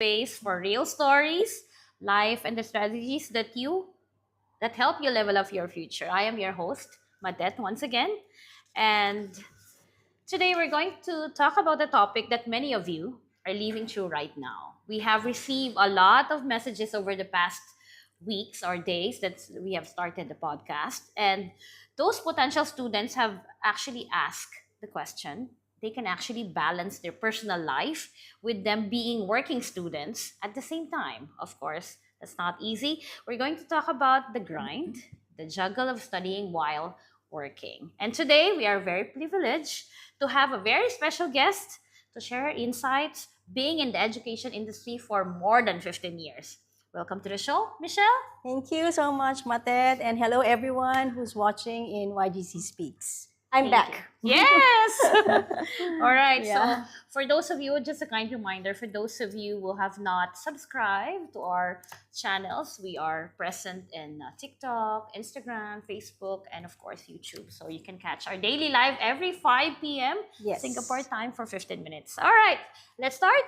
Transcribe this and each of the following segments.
space for real stories, life, and the strategies that help you level up your future. I am your host, Madet, once again, and today we're going to talk about a topic that many of you are living through right now. We have received a lot of messages over the past weeks or days that we have started the podcast, and those potential students have actually asked the question. They can actually balance their personal life with them being working students at the same time. Of course, that's not easy. We're going to talk about the grind, the juggle of studying while working. And today we are very privileged to have a very special guest to share her insights being in the education industry for more than 15 years. Welcome to the show, Michelle. Thank you so much, Matet, and hello everyone who's watching in YGC Speaks. I'm Thank back. you. Yes. All right. Yeah. So, for those of you, just a kind reminder for those of you who have not subscribed to our channels, we are present in TikTok, Instagram, Facebook, and of course, YouTube. So, you can catch our daily live every 5 p.m. Yes. Singapore time for 15 minutes. All right. Let's start.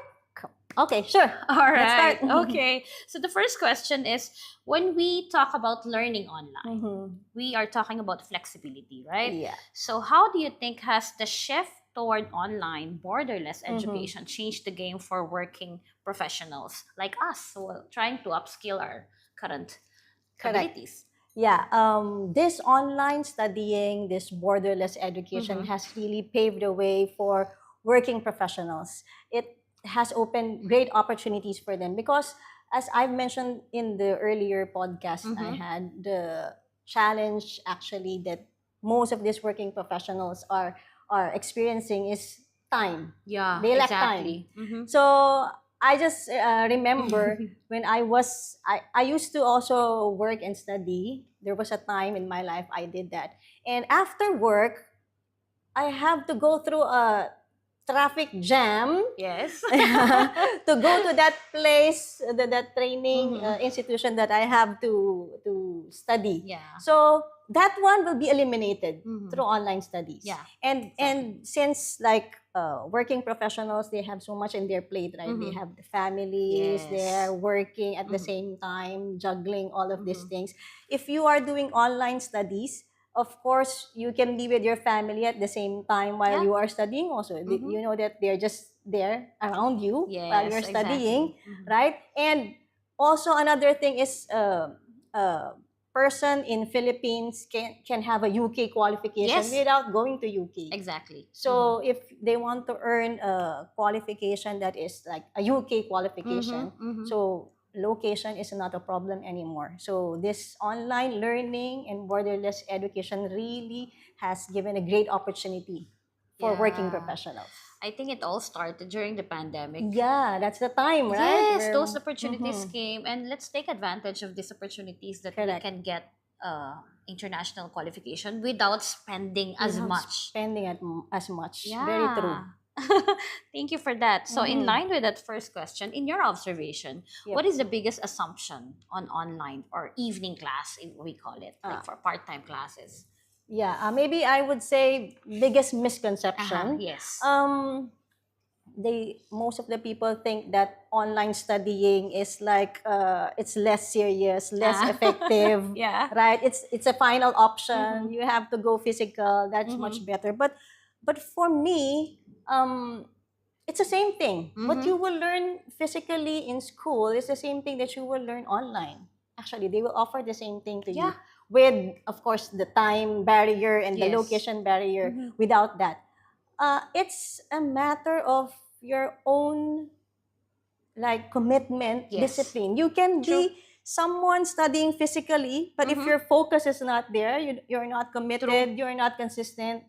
Okay, sure. All Let's right. start. Okay. So the first question is when we talk about learning online, Mhm. we are talking about flexibility, right? Yeah. So how do you think has the shift toward online borderless Mm-hmm. education changed the game for working professionals like us who are trying to upskill our current Correct. abilities? Yeah, this online studying, this borderless education Mhm. has really paved the way for working professionals. It has opened great opportunities for them because, as I've mentioned in the earlier podcast I Mhm. had, the challenge actually that most of these working professionals are experiencing is time. Yeah, They lack exactly. time. Mhm. So I just remember when I used to also work and study. There was a time in my life I did that. And after work, I have to go through a traffic jam Yes. to go to that place, that training Mhm. institution that I have to study. Yeah. So that one will be eliminated Mhm. through online studies. Yeah, And since like working professionals, they have so much in their plate, right? They Mhm. have the families, they're Yes. working at the Mhm. same time, juggling all of these Mhm. things. If you are doing online studies, of course, you can be with your family at the same time while Yeah. you are studying also. Mhm. You know that they're just there around you while Yes, you're studying, exactly. Mhm. right? And also another thing is a person in Philippines can have a UK qualification Yes, without going to UK. exactly. So if they want to earn a qualification that is like a UK Mhm. qualification, Mhm. so location is not a problem anymore. So this online learning and borderless education really has given a great opportunity for working Yeah. professionals. I think it all started during the pandemic. Yeah, that's the time, right? Yes, Where, those opportunities Mhm. came, and let's take advantage of these opportunities that we Correct. can get international qualification without spending as Without much. spending as much. Yeah. Very true. Thank you for that. So, in Mhm. line with that first question, in your observation, Yep. what is the biggest assumption on online or evening class, we call it, like Ah. for part time classes? Yeah, maybe I would say biggest misconception. Yes. Most of the people think that online studying is like it's less serious, less Ah. effective, Yeah. right? It's a final option. Mhm. You have to go physical. That's much Mhm. better. But for me, it's the same thing. What you Mhm. will learn physically in school is the same thing that you will learn online. Actually, they will offer the same thing to Yeah. you with, of course, the time barrier and the Yes. location barrier. Mhm. Without that, it's a matter of your own like commitment, Yes. discipline. You can True. be someone studying physically, but if Mhm. your focus is not there, you're not committed, True. you're not consistent,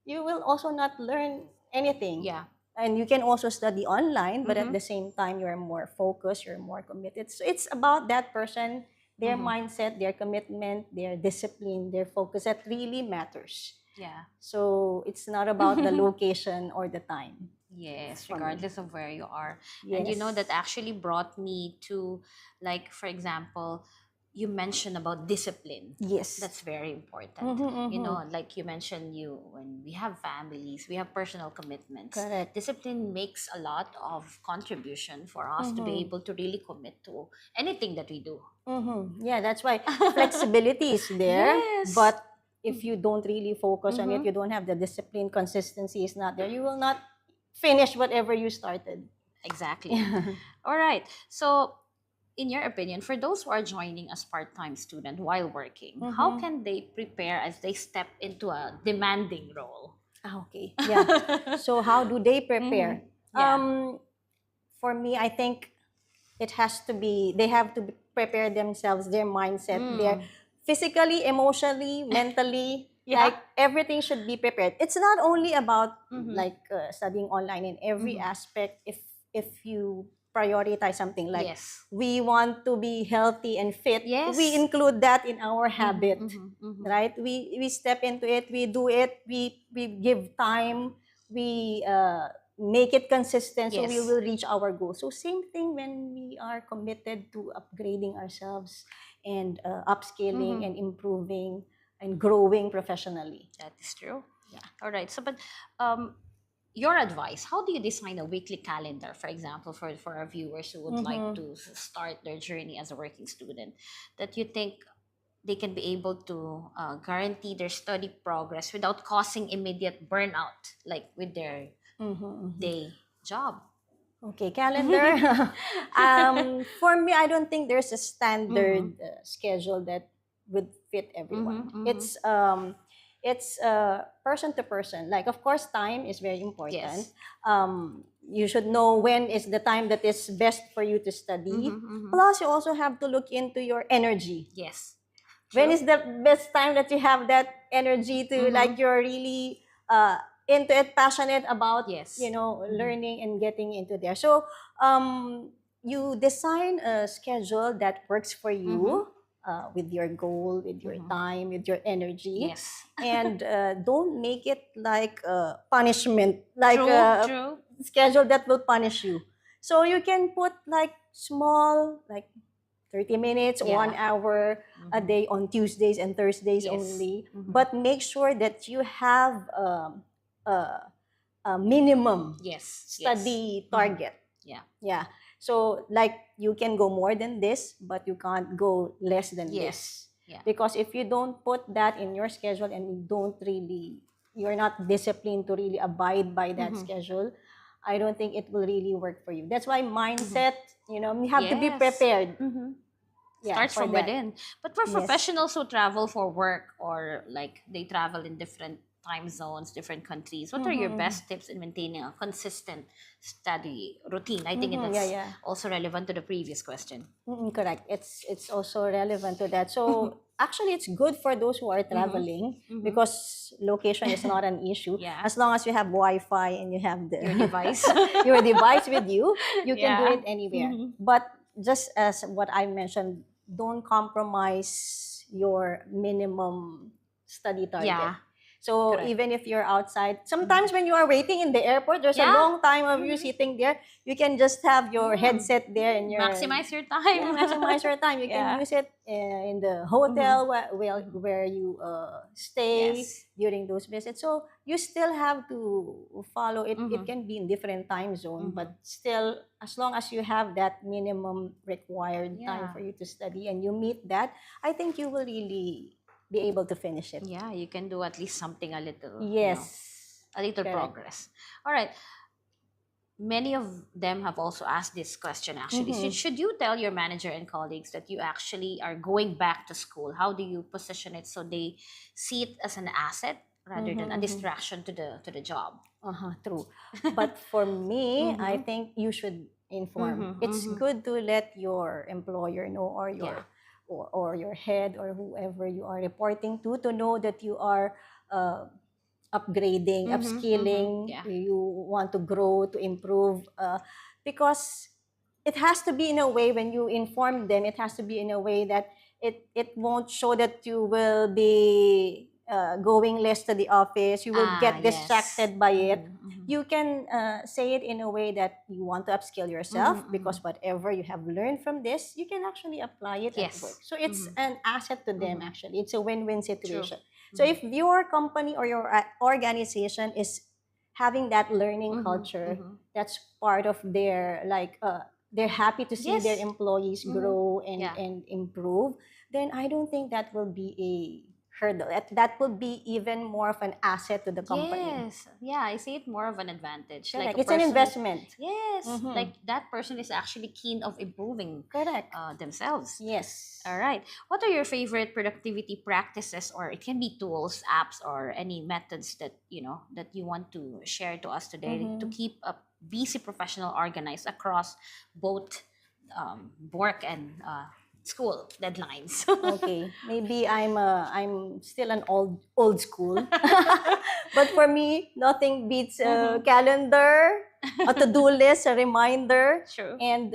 you will also not learn anything. Yeah. And you can also study online, but at Mhm. the same time, you're more focused, you're more committed. So it's about that person, their Mhm. mindset, their commitment, their discipline, their focus that really matters. Yeah. So it's not about the location or the time. Yes, For me. regardless of where you are. And Yes. that actually brought me to, like, for example, you mentioned about discipline. Yes. That's very important. Mhm, You mhm. know, like you mentioned, when we have families, we have personal commitments. Correct. Discipline makes a lot of contribution for us to be Mhm. able to really commit to anything that we do. Yeah, that's why flexibility is there, Yes. but if you don't really focus on it, Mhm. you don't have the discipline, consistency is not there, you will not finish whatever you started. Exactly. All right. So, in your opinion, for those who are joining as part-time student while working, how Mm-hmm. can they prepare as they step into a demanding role? Okay, yeah. So how do they Mhm. prepare? Yeah. For me, I think it has to be, they have to prepare themselves, their mindset, their Mm. physically, emotionally, mentally, Yeah. like everything should be prepared. It's not only about Mhm. like studying online in every Mhm. aspect. If you prioritize something like Yes. we want to be healthy and fit, we Yes. include that in our Mhm. habit, Mhm. Mhm. right? We step into it, we do it, we give time, we make it consistent, so we Yes. will reach our goal. So same thing when we are committed to upgrading ourselves and upscaling Mhm. and improving and growing professionally. That is true. Yeah. All right. So, but um, your advice, how do you design a weekly calendar, for example, for our viewers who would like Mm-hmm. to start their journey as a working student, that you think they can be able to guarantee their study progress without causing immediate burnout, like with their Mm-hmm. Mm-hmm. day job? Okay, calendar. For me, I don't think there's a Mm-hmm. standard schedule that would fit everyone. Mm-hmm. Mm-hmm. It's person to person. Like, of course, time is very important. Yes. You should know when is the time that is best for you to Mm-hmm. study. Mm-hmm. Plus, you also have to look into your energy. Yes. When True. is the best time that you have that energy to, like, Mm-hmm. you're really into it, passionate about, Yes. Mm-hmm. learning and getting into there. So you design a schedule that works for Mm-hmm. you, with your goal, with your Mm-hmm. time, with your energy, Yes. and don't make it like a punishment, like True. a True. schedule that will punish you. So you can put like small, like 30 minutes, Yeah. 1 hour a Mm-hmm. day on Tuesdays and Thursdays Yes. only. Mm-hmm. But make sure that you have a minimum Yes. Yes. study Mm-hmm. target. Yeah. Yeah. So, like, you can go more than this, but you can't go less than Yes. this. Yeah. Because if you don't put that in your schedule and you're not disciplined to really abide by that Mm-hmm. schedule, I don't think it will really work for you. That's why Mm-hmm. mindset, you have to be Yes. prepared. Mm-hmm. Yeah, Starts for from that. within. But for Yes. professionals who travel for work or like they travel in different time zones, different countries, what are your Mm-hmm. best tips in maintaining a consistent study routine? I think Mm-hmm. Yeah, that's yeah. also relevant to the previous question. Correct. It's also relevant to that. So actually, it's good for those who are Mm-hmm. traveling Mm-hmm. because location is not an issue. Yeah. As long as you have Wi-Fi and you have Your the device. your device with you, you can do Yeah. it anywhere. Mm-hmm. But just as what I mentioned, don't compromise your minimum study target. Yeah. So Correct. even if you're outside, Mm-hmm. sometimes when you are waiting in the airport, there's a Yeah. long time of you Mm-hmm. sitting there. You can just have your Mm. headset there and your, Maximize your yeah, time. maximize your time. You can Yeah. use it in the Mm-hmm. hotel Mm-hmm. where you stay Yes. during those visits. So you still have to follow it. It Mm-hmm. can be in different time zone, Mm-hmm. but still, as long as you have that minimum required time Yeah. for you to study and you meet that, I think you will really be able to finish it. Yeah, you can do at least something a little, Yes, a little correct. progress. All right. Many of them have also asked this question actually. So Mm-hmm. should you tell your manager and colleagues that you actually are going back to school? How do you position it so they see it as an asset rather than a Mm-hmm. distraction to the job? True. But for me, I Mm-hmm. think you should inform. Mm-hmm. It's Mm-hmm. good to let your employer know, or Yeah. your head, or whoever you are reporting to know that you are uh, upgrading, Mm-hmm. Mm-hmm. upskilling, Yeah. you want to grow, to improve, because it has to be in a way, when you inform them, it has to be in a way that it won't show that you will be going less to the office. You will get Yes. distracted by it. Mhm. You can say it in a way that you want to upskill yourself, Mhm, because whatever you have learned from this, you can actually apply it at Yes. work. So it's Mhm. an asset to them, Mhm. actually. It's a win-win True. situation. So if your company or your organization is having that learning Mhm, culture, mhm. that's part of their, like, they're happy to see their Yes. employees Mhm. grow and, Yeah. and improve, then I don't think that will be a hurdle. That will be even more of an asset to the company. Yes. Yeah, I see it more of an advantage. Like Correct. a It's an person. investment. Yes. Mhm. Like that person is actually keen of improving Correct. themselves. Yes. All right. What are your favorite productivity practices, or it can be tools, apps, or any methods that that you want to share to us today to Mhm. keep a busy professional organized across both work and school deadlines? Okay, maybe I'm still an old school, but for me, nothing beats a Mhm. calendar, a to-do list, a reminder, True. and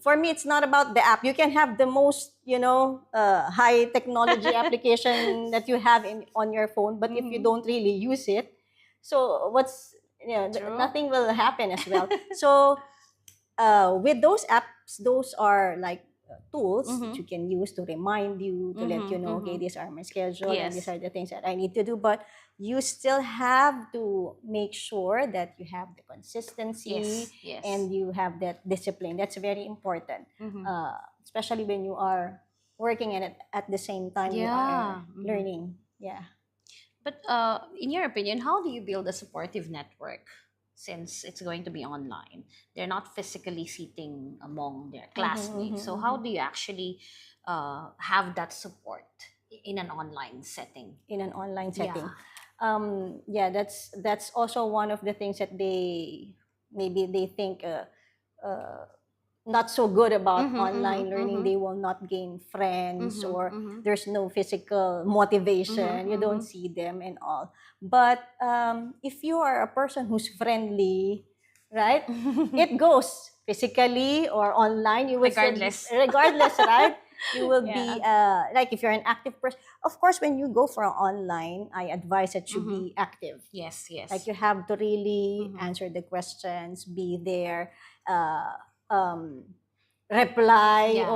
for me, it's not about the app. You can have the most, high technology application that you have on your phone, but if you Mhm. don't really use it, so True. nothing will happen as well. So with those apps, those are like tools that you Mhm. can use to remind you, to let you Mhm. know, okay, Mhm. these are my schedule and these Yes. are the things that I need to do. But you still have to make sure that you have the consistency Yes. Yes. and you have that discipline. That's very important, Mhm. especially when you are working and at the same time you are Yeah. Mhm. learning. Yeah. But in your opinion, how do you build a supportive network since it's going to be online? They're not physically sitting among their classmates. So how do you actually have that support in an online setting? In an online setting. Yeah. Yeah, that's also one of the things that they think uh, not so good about Mm-hmm, online mm-hmm, learning. mm-hmm, They will not gain friends, mm-hmm, or mm-hmm, there's no physical motivation. mm-hmm, You don't mm-hmm. see them and all. But if you are a person who's friendly, right? It goes physically or online. You will still, Regardless. regardless, right? You will Yeah. be like, if you're an active person. Of course, when you go for online, I advise that you Mm-hmm. be active. Yes, Like, yes. you have to really Mm-hmm. answer the questions, be there, uh, um, reply, Yeah.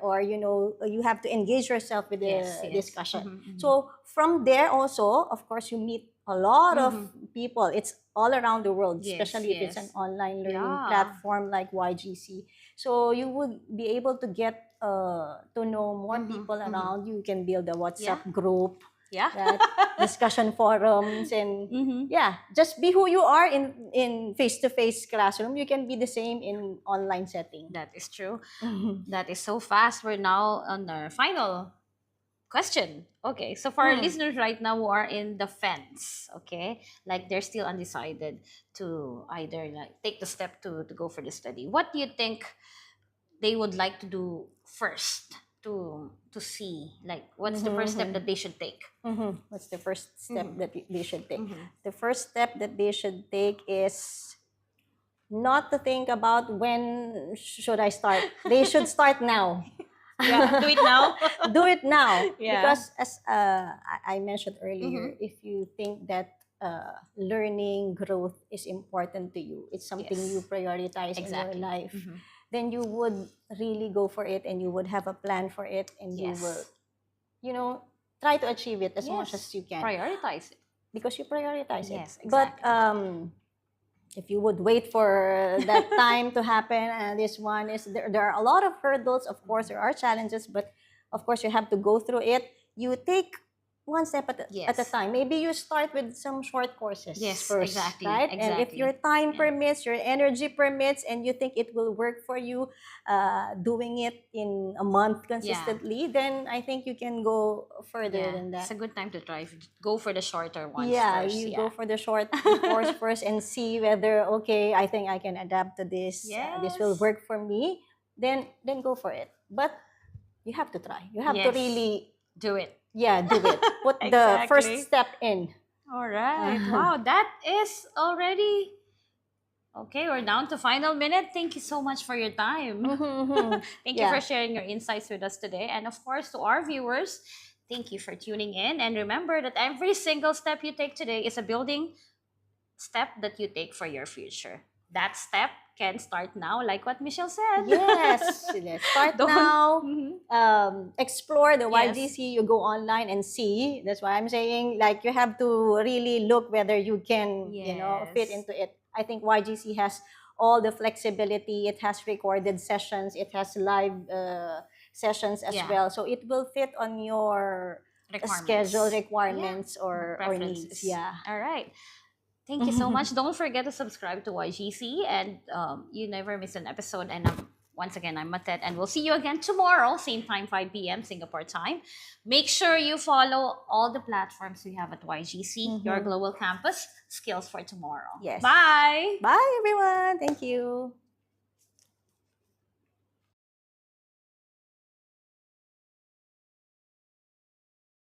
or you have to engage yourself with Yes, the yes. discussion. Mm-hmm, mm-hmm. So from there also, of course, you meet a lot of Mm-hmm. people. It's all around the world, Yes, especially if it's an yes. online learning Yeah. platform like YGC. So you would be able to get to know more Mm-hmm, people mm-hmm. around. You can build a Yeah. WhatsApp group, Yeah. right? Discussion forums, and Mm-hmm. yeah, just be who you are in face-to-face classroom. You can be the same in online setting. That is true. Mhm. That is so fast. We're now on our final question. Okay, so for our Hmm. listeners right now who are in the fence, okay, like they're still undecided to either like take the step to go for the study, what do you think they would like to do first to see like what's the first step Mhm. that they should take? What's the first step Mm-hmm. that they should take? Mm-hmm. The first step that they should take is not to think about when should I start. They should start now. Yeah, do it now. Do it now, Yeah. because as I mentioned earlier, Mm-hmm. if you think that learning growth is important to you, it's something you Yes, prioritize in your exactly. life, Mm-hmm. then you would really go for it, and you would have a plan for it, and you will, Yes. you know, try to achieve it as much as Yes, you can, prioritize it. because you prioritize it. Yes, But exactly. if you would wait for that time to happen, and this one is there are a lot of hurdles. Of course, there are challenges, but of course, you have to go through it. You take one step at a Yes. time. Maybe you start with some short courses Yes, first, exactly, right? And if your exactly. time Yeah. permits, your energy permits, and you think it will work for you, doing it in a month consistently, then I think you can go further Yeah, than it's that. a good time to try. Go for the shorter ones Yeah, first. you Yeah. go for the short course first and see whether, okay, I think I can adapt to this. This will Yes. work for me. Then go for it. But you have to try. You have to Yes. really, Do it. yeah, do it. Put the first Exactly. step in. All right. Wow, that is already okay. We're down to final minute. Thank you so much for your time. Thank you for Yeah. sharing your insights with us today. And of course, to our viewers, Thank you for tuning in. And remember that every single step you take today is a building step that you take for your future. That step can start now, like what Michelle said. Yes, let's start Don't. now. Mhm. Explore the Yes. YGC. You go online and see. That's why I'm saying, like, you have to really look whether you can, fit Yes. into it. I think YGC has all the flexibility. It has recorded sessions. It has live sessions as Yeah. well. So it will fit on your schedule requirements or needs. Preferences. Yeah. All right. Thank you so much. Don't forget to subscribe to YGC and you never miss an episode. And once again, I'm Matet, and we'll see you again tomorrow, same time, 5 p.m. Singapore time. Make sure you follow all the platforms we have at YGC, your global campus, skills for tomorrow. Yes. Bye. Bye, everyone. Thank you.